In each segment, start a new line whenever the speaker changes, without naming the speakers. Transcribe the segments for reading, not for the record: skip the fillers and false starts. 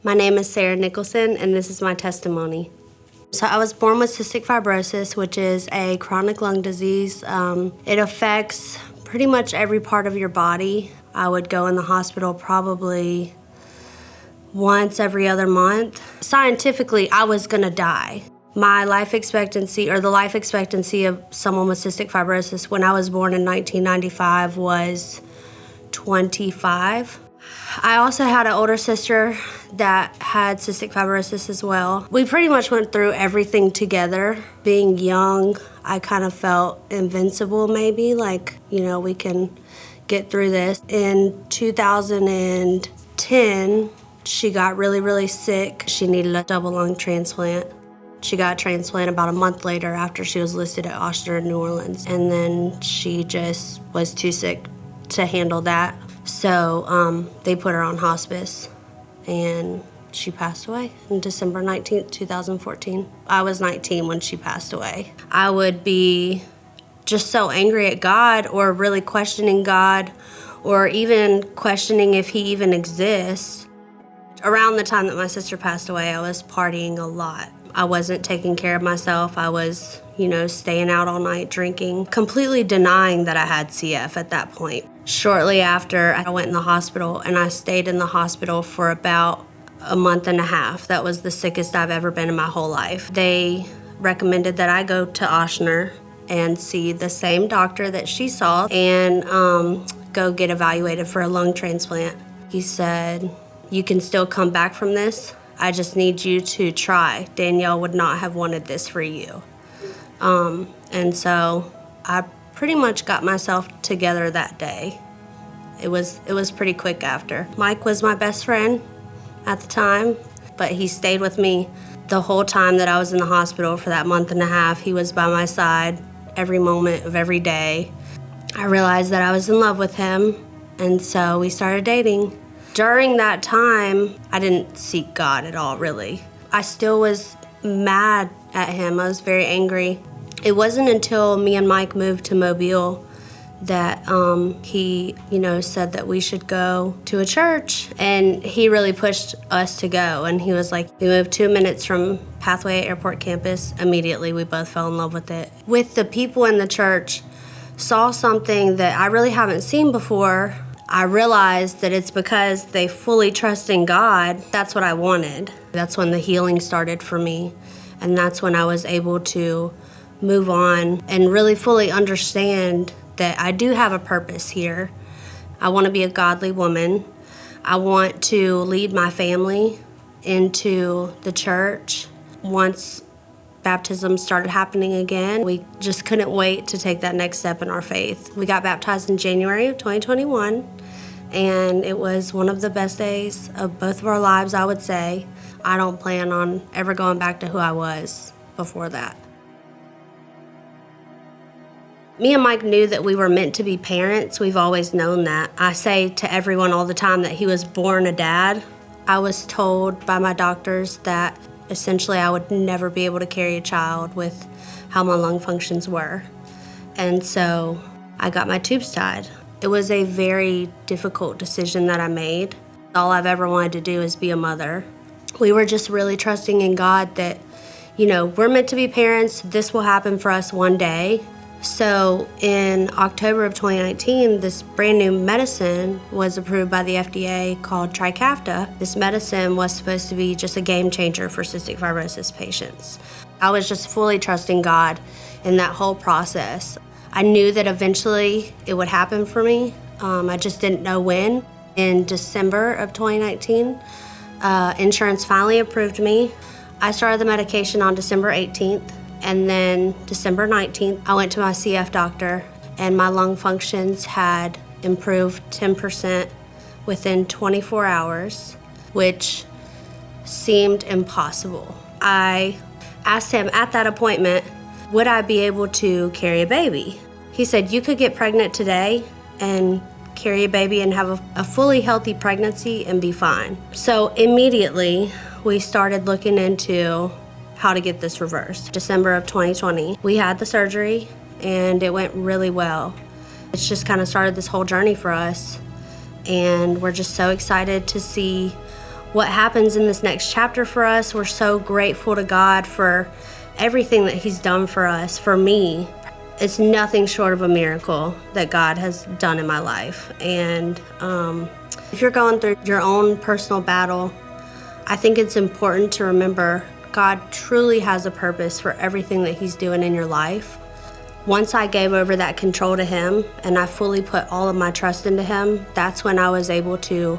My name is Sarah Nicholson, and this is my testimony. So I was born with cystic fibrosis, which is a chronic lung disease. It affects pretty much every part of your body. I would go in the hospital probably once every other month. Scientifically, I was gonna die. My life expectancy, or the life expectancy of someone with cystic fibrosis when I was born in 1995 was 25. I also had an older sister that had cystic fibrosis as well. We pretty much went through everything together. Being young, I kind of felt invincible maybe, like, we can get through this. In 2010, she got really, really sick. She needed a double lung transplant. She got a transplant about a month later after she was listed at Ochsner in New Orleans. And then she just was too sick to handle that. So they put her on hospice, and she passed away on December 19th, 2014. I was 19 when she passed away. I would be just so angry at God, or really questioning God, or even questioning if he even exists. Around the time that my sister passed away, I was partying a lot. I wasn't taking care of myself. I was, staying out all night drinking, completely denying that I had CF at that point. Shortly after, I went in the hospital, and I stayed in the hospital for about a month and a half. That was the sickest I've ever been in my whole life. They recommended that I go to Ochsner and see the same doctor that she saw and go get evaluated for a lung transplant. He said, "You can still come back from this. I just need you to try. Danielle would not have wanted this for you." And so I pretty much got myself together that day. It was pretty quick after. Mike was my best friend at the time, but he stayed with me the whole time that I was in the hospital for that month and a half. He was by my side every moment of every day. I realized that I was in love with him, and so we started dating. During that time, I didn't seek God at all, really. I still was mad at him. I was very angry. It wasn't until me and Mike moved to Mobile that he, said that we should go to a church, and he really pushed us to go. And he was like, we moved 2 minutes from Pathway Airport campus. Immediately, we both fell in love with it. With the people in the church, saw something that I really haven't seen before. I realized that it's because they fully trust in God. That's what I wanted. That's when the healing started for me. And that's when I was able to move on and really fully understand that I do have a purpose here. I want to be a godly woman. I want to lead my family into the church. Once baptism started happening again, we just couldn't wait to take that next step in our faith. We got baptized in January of 2021, and it was one of the best days of both of our lives, I would say. I don't plan on ever going back to who I was before that. Me and Mike knew that we were meant to be parents. We've always known that. I say to everyone all the time that he was born a dad. I was told by my doctors that essentially I would never be able to carry a child with how my lung functions were. And so I got my tubes tied. It was a very difficult decision that I made. All I've ever wanted to do is be a mother. We were just really trusting in God that, we're meant to be parents. This will happen for us one day. So in October of 2019, this brand new medicine was approved by the FDA called Trikafta. This medicine was supposed to be just a game changer for cystic fibrosis patients. I was just fully trusting God in that whole process. I knew that eventually it would happen for me. I just didn't know when. In December of 2019, insurance finally approved me. I started the medication on December 18th. And then December 19th, I went to my CF doctor, and my lung functions had improved 10% within 24 hours, which seemed impossible. I asked him at that appointment, would I be able to carry a baby? He said, you could get pregnant today and carry a baby and have a fully healthy pregnancy and be fine. So immediately, we started looking into how to get this reversed. December of 2020, we had the surgery, and it went really well. It's just kind of started this whole journey for us, and we're just so excited to see what happens in this next chapter for us, we're so grateful to God for everything that he's done for us. For me, it's nothing short of a miracle that God has done in my life. And if you're going through your own personal battle, I think it's important to remember God truly has a purpose for everything that he's doing in your life. Once I gave over that control to him and I fully put all of my trust into him, that's when I was able to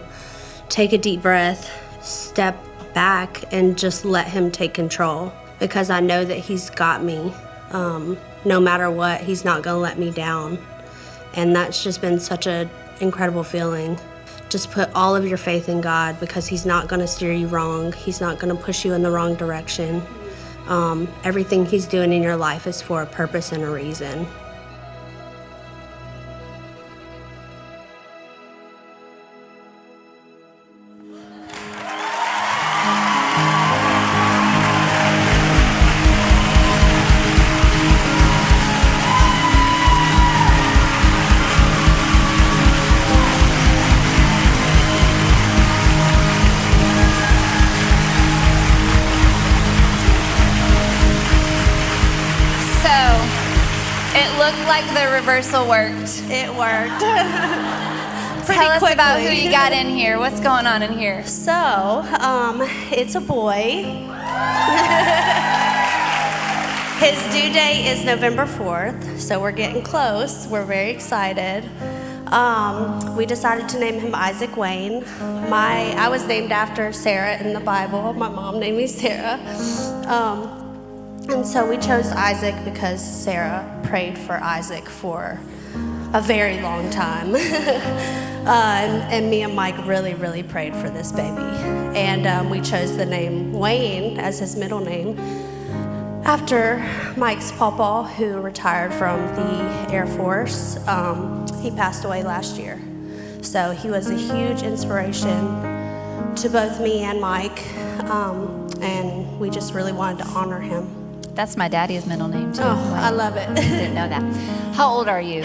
take a deep breath, step back, and just let him take control, because I know that he's got me. No matter what, he's not gonna let me down. And that's just been such an incredible feeling. Just put all of your faith in God, because he's not gonna steer you wrong. He's not gonna push you in the wrong direction. Everything he's doing in your life is for a purpose and a reason.
It looked like the reversal worked.
It worked.
Tell us about who you got in here. What's going on in here?
So, it's a boy. His due date is November 4th, so we're getting close. We're very excited. We decided to name him Isaac Wayne. I was named after Sarah in the Bible. My mom named me Sarah. And so we chose Isaac because Sarah prayed for Isaac for a very long time. and me and Mike really, really prayed for this baby. And we chose the name Wayne as his middle name after Mike's papa, who retired from the Air Force. He passed away last year. So he was a huge inspiration to both me and Mike. And we just really wanted to honor him.
That's my daddy's middle name, too.
Oh, I love it.
Didn't know that. How old are you?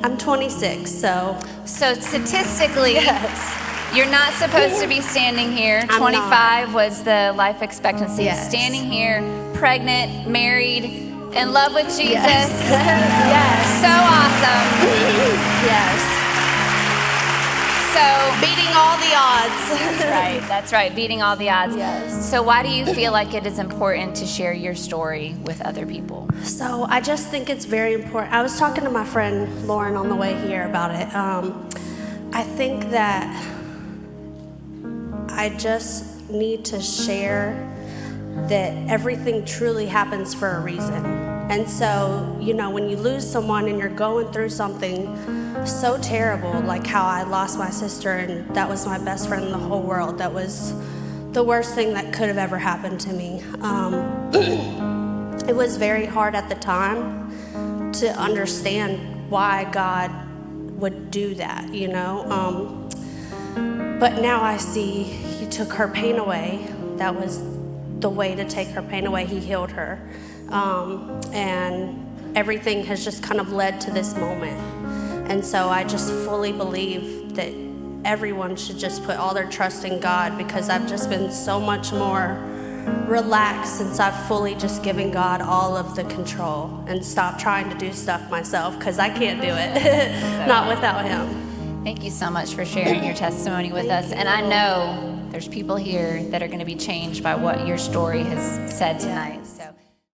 I'm 26, so.
So statistically,
Yes.
You're not supposed to be standing here.
I'm
25 was the life expectancy.
Yes.
Standing here, pregnant, married, in love with Jesus.
Yes.
So awesome.
Yes.
So
Beating all the odds.
That's right, beating all the odds.
Yes.
So why do you feel like it is important to share your story with other people?
So I just think it's very important. I was talking to my friend Lauren on the way here about it. I think that I just need to share that everything truly happens for a reason. And so, when you lose someone and you're going through something so terrible, like how I lost my sister and that was my best friend in the whole world, that was the worst thing that could have ever happened to me. It was very hard at the time to understand why God would do that, but now I see he took her pain away. That was the way to take her pain away. He healed her. And everything has just kind of led to this moment. And so I just fully believe that everyone should just put all their trust in God, because I've just been so much more relaxed since I've fully just given God all of the control and stopped trying to do stuff myself, because I can't do it, not without him.
Thank you so much for sharing your testimony with us. And I know there's people here that are going to be changed by what your story has said tonight. So.